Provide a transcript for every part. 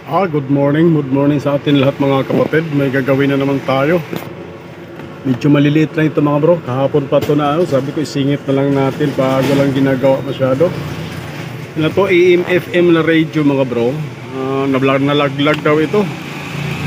Good morning sa atin lahat mga kapatid. May gagawin na naman tayo. Medyo maliliit lang ito mga bro. Kahapon pa ito na sabi ko isingit na lang natin bago lang ginagawa masyado. Ito to AM/FM na radio mga bro. Nalaglag daw ito.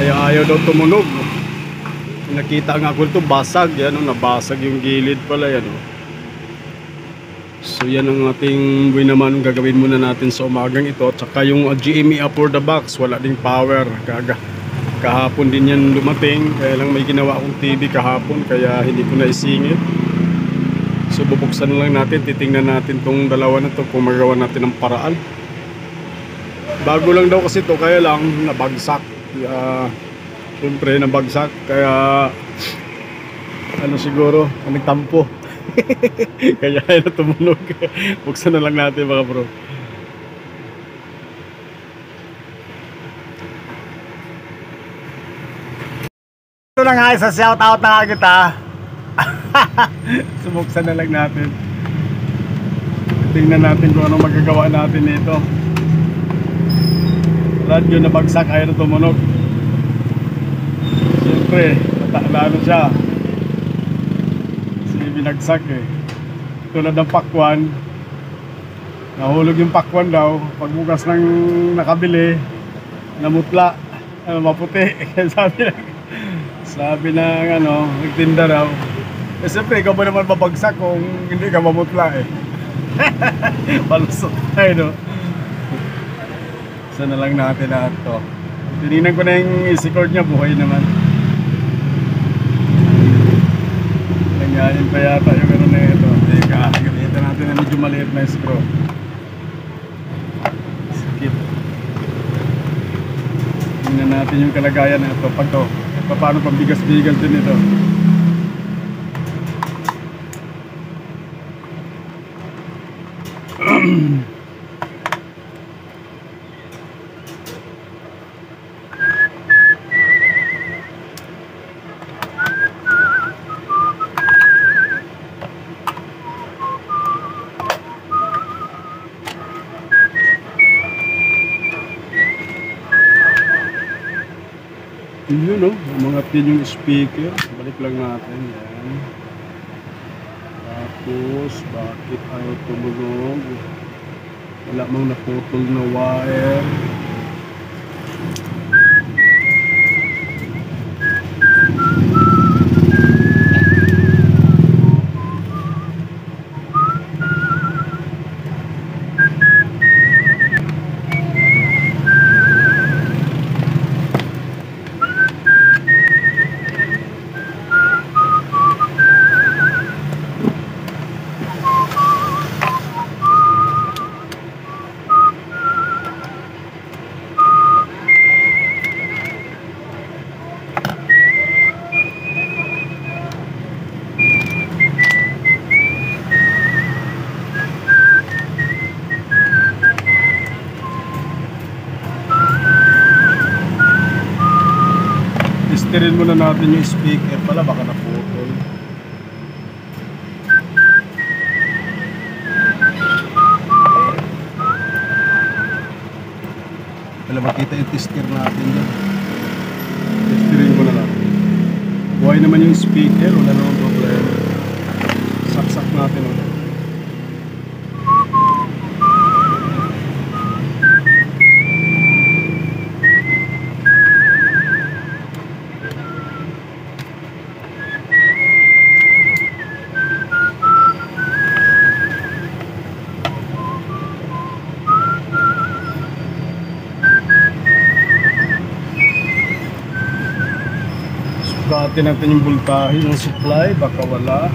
Kaya ayaw daw tumunog. Nakita nga ko ito basag. Yan, nabasag yung gilid pala yan. So yan ang ating buhay naman gagawin muna natin sa umagang ito. At saka yung GME up for the box, wala ding power. Kahapon din yan dumating. Kaya lang may ginawa akong TV kahapon, kaya hindi ko na isingit. So bubuksan lang natin, titingnan natin tong dalawa na to kung magawa natin ng paraan. Bago lang daw kasi to, kaya lang nabagsak. Siyempre nabagsak, kaya siguro nagtampo. Kaya na tumunog. Buksan na lang natin mga bro. Ito lang nga, sa shout out na kita. Subuksan na lang natin. Tingnan natin kung anong magagawa natin nito. Radyo na bagsak, ayaw na tumunog. Siyempre lalo siya binagsak tulad ng pakwan, nahulog yung pakwan daw. Pagbukas ng nakabili, namutla, maputi. sabi ng nagtinda raw, siyempre ikaw ba naman babagsak kung hindi ka mamutla palusot tayo sana lang natin lahat to. Tinignan ko na yung easy cord niya, buhay naman. Nangyayang pa yata yung na ito. Teka, gamitin natin na medyo maliit na screw. Skip. Tingnan natin yung kalagayan na ito. Paano pambigas-bigas din ito. Yun umangat din yung speaker. Balik lang natin yan. Tapos bakit ayaw tumunog? Wala mang naputol na wire. Testirin muna natin yung speaker pala, baka naputol. Wala makita yung tester natin dyan. Testirin muna natin. Buhay naman yung speaker, wala namang problema. Saksak natin ulit. Sukatin natin yung voltahe ng supply, baka wala.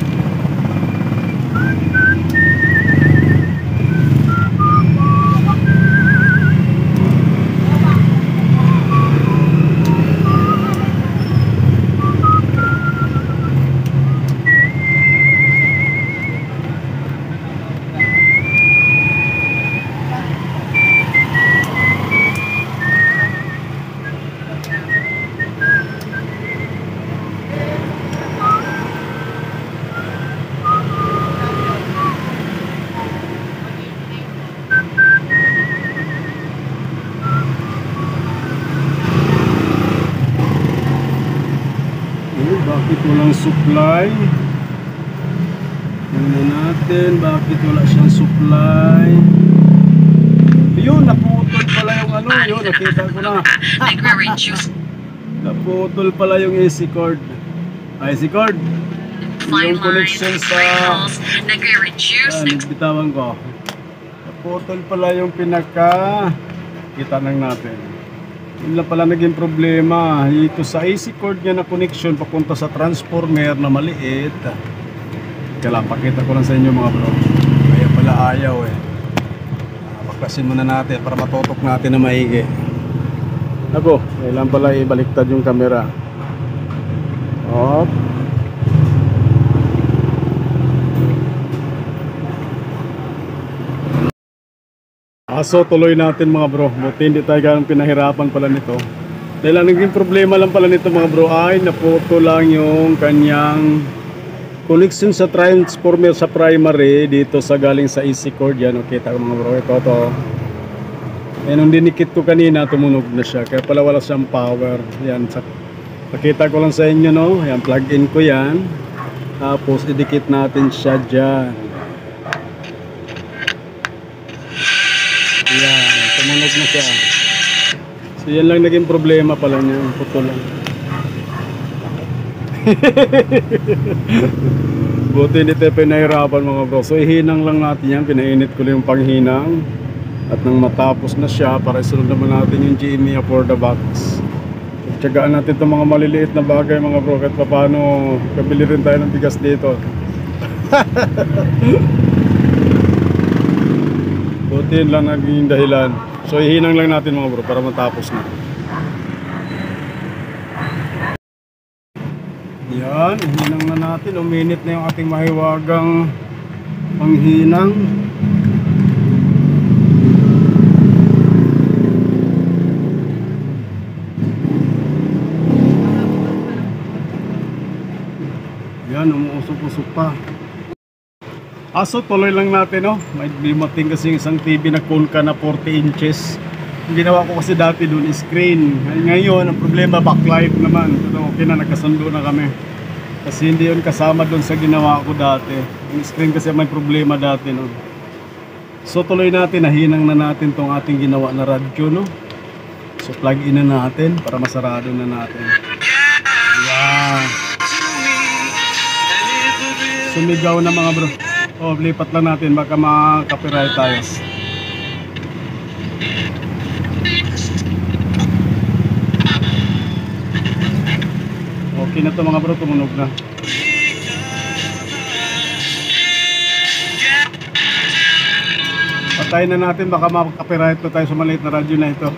supply. Tingnan natin bakit wala siyang supply. Yun, naputol pala yung ano, yun, nakita ko na. Naputol pala yung AC cord. AC cord. Yung connection sa bitawan ko. Naputol pala yung pinaka kita nang natin. Yun lang pala naging problema. Ito sa AC cord niya na connection papunta sa transformer na maliit. Kaya pakita ko lang sa inyo mga bro. Kaya pala ayaw eh. Baklasin muna natin para matutok natin na maigi. Ako, kailan pala ibaliktad yung camera. Op. So tuloy natin mga bro. Buti hindi tayo ganang pinahirapan pala nito. Dahil ang naging problema lang pala nito mga bro ay naputo lang yung kanyang connection sa transformer sa primary dito sa galing sa AC cord. Yan, okay, kita mga bro. Ito. Eh, nung dinikit ko kanina, tumunog na siya. Kaya pala wala siyang power. Yan, pakita ko lang sa inyo, no? Yan, plug in ko yan. Tapos, idikit natin siya dyan. Yan, tumunog na siya. So, yan lang naging problema pala niya. Puto lang. Buti hindi tayo pinahirapan mga bro. So ihinang lang natin yan. Pinainit ko lang yung panghinang. At nang matapos na siya, para isunod naman natin yung GME for the box. Tsagaan natin itong mga maliliit na bagay mga bro. Kahit paano kabili rin tayo ng bigas dito. Buti yun lang naging dahilan. So ihinang lang natin mga bro para matapos na. Yan, hinang na natin. Uminit na yung ating mahiwagang panghinang. Yan, umuusok-usok pa. So tuloy lang natin, no? May bimating kasi yung isang TV na Konka na 40 inches. Yung ginawa ko kasi dati doon screen. Ngayon, ang problema backlight naman. Ito, okay na, nagkasundo na kami. Kasi hindi yun kasama doon sa ginawa ko dati. Yung screen kasi may problema dati, no? So tuloy natin, nahinang na natin tong ating ginawa na radyo, no? So plug in na natin para masarado na natin. Yan. Sumigaw na mga bro. Oh, lipat lang natin, baka ma-copyright tayo. Okay na to mga bro, tumunog na. Patayin na natin, baka ma-copyright na tayo sa maliit na radyo na ito.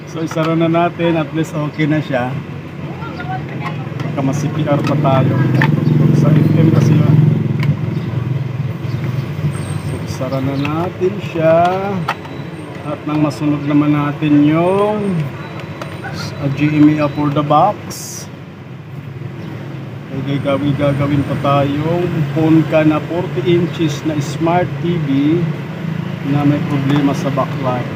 So isara na natin, at least okay na siya. Baka mas-CPR pa tayo. Sa FM kasi yun. So isara na natin siya. At nang masunod naman natin yung GME for the box. Okay, gagawin pa tayong Konka na 40 inches na smart TV na may problema sa backlight.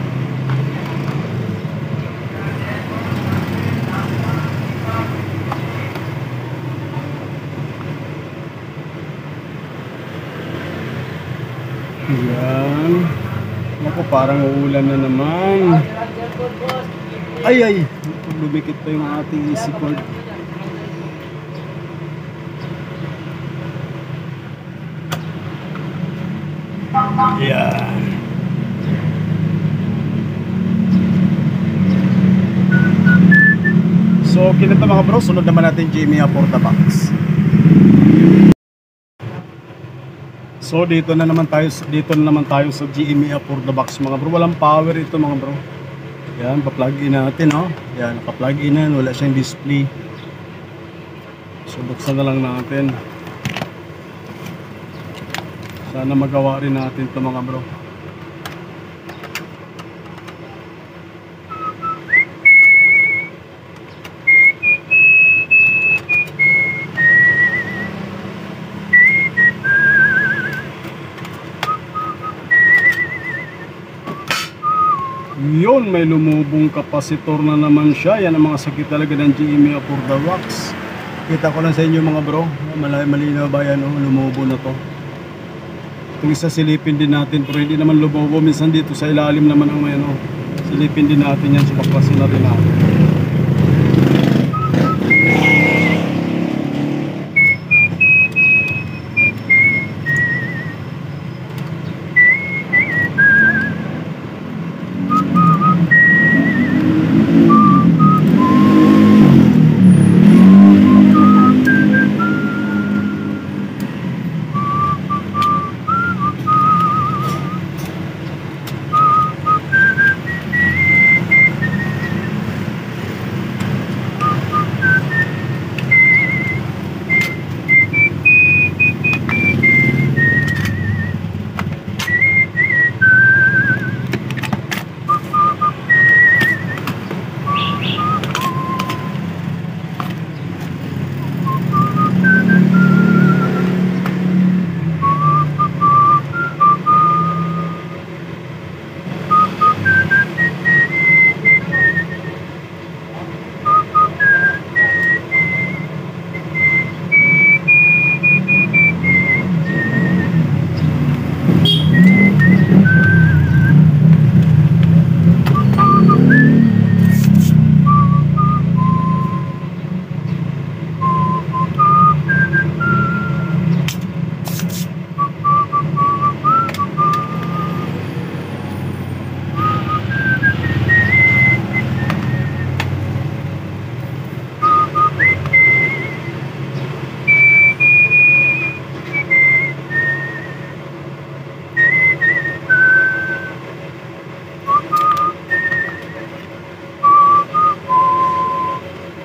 Yan. Naku, parang uulan na naman. Ay! Lumikit pa yung ating AC cord. Yan. So, okay na ito mga bro. Sunod naman natin GME for the box. So, dito na naman tayo sa GME for the box mga bro. Walang power ito mga bro. Yan, pa-plug in natin, no? Yan, naka-plug in na, wala siyang display. So, buksan na lang natin. Sana magawa rin natin ito mga bro. Yun, may lumubong kapasitor na naman siya. Yan ang mga sakit talaga ng GME for the box. Kita ko lang sa inyo mga bro, malinaw ba yan, oh, lumubo na to. Itong isa silipin din natin, pero hindi naman lumobo. Minsan dito sa ilalim naman ang may ano. Silipin din natin yan, supaklasin na rin natin.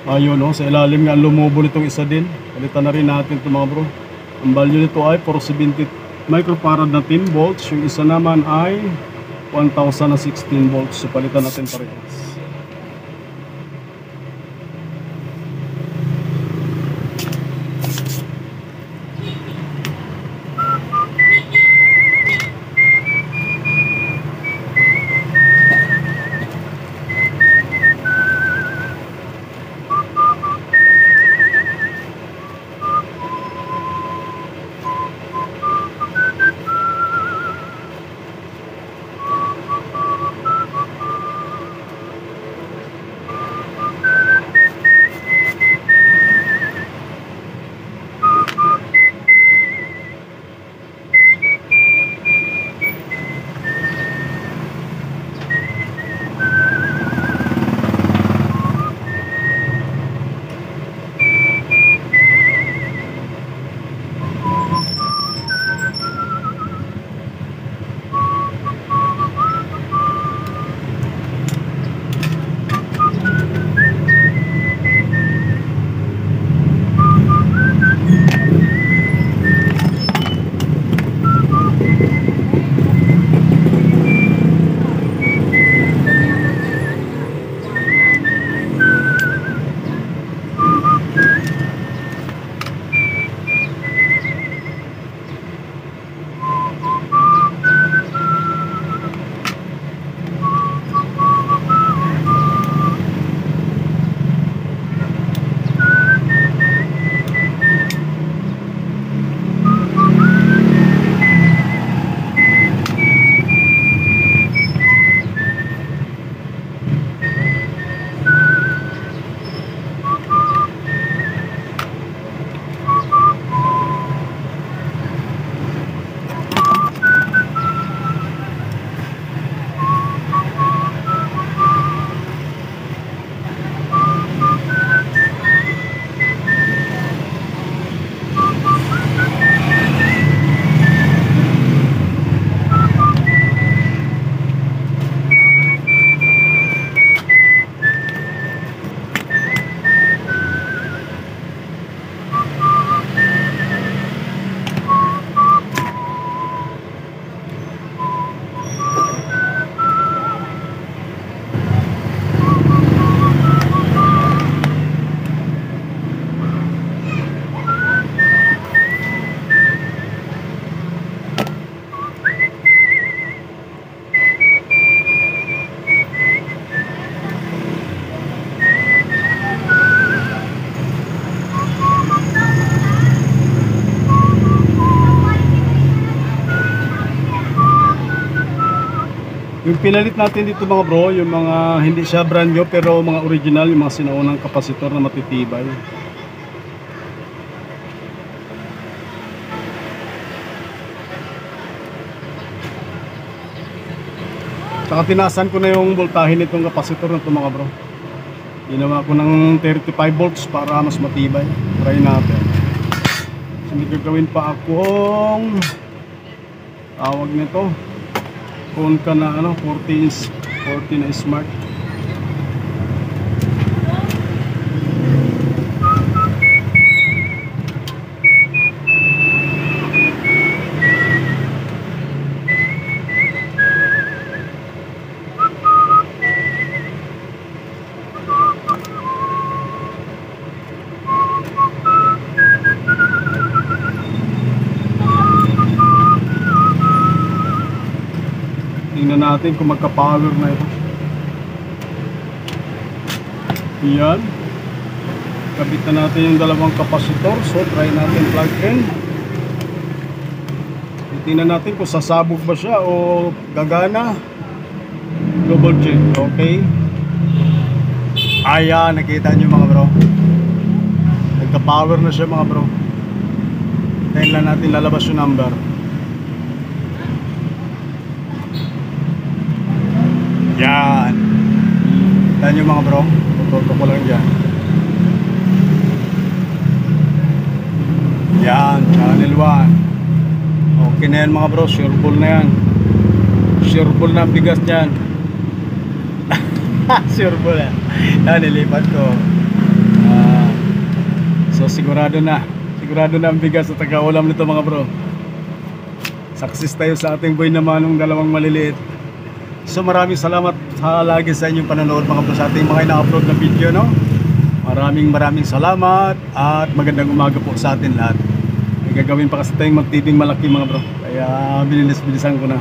Ayun, no, sa ilalim nga lumubo nitong isa din. Palitan na rin natin ito mga bro. Ang value nito ay 470 microfarad na 10 volts. Yung isa naman ay 1000 na 16 volts. So palitan natin parehas. Yung pinalit natin dito mga bro, yung mga hindi siya brand new pero mga original, yung mga sinaunang kapasitor na matitibay. Saka tinasan ko na yung voltahe nitong kapasitor na ito mga bro. Ginawa ko ng 35 volts para mas matibay. Try natin. So may gagawin pa akong tawag nito phone ka na 40 na smart. Tingnan natin kung magka-power na ito. Yan. Kabit na natin yung dalawang kapasitor. So try natin plug in. Tingnan natin kung sasabog ba siya o gagana. Double check. Okay. Ayan, nakita nyo mga bro. Nagka-power na siya mga bro. Hintayin lang natin lalabas yung number. Yan. Yan yung mga bro. Tututo ko lang dyan. Yan. Channel 1. Okay na yan mga bro. Sure ball na yan. Sure ball na ang bigas dyan. Sure ball yan. Yan, nilipat ko. So sigurado na. Sigurado na ang bigas sa taga-ulam nito mga bro. Success tayo sa ating boy na manong dalawang maliliit. So maraming salamat lagi sa inyong panonood mga bro sa ating mga ina-upload na video, no? Maraming salamat at magandang umaga po sa atin lahat. May gagawin pa kasi tayong mag-tibing malaki mga bro. Kaya bilisan ko na.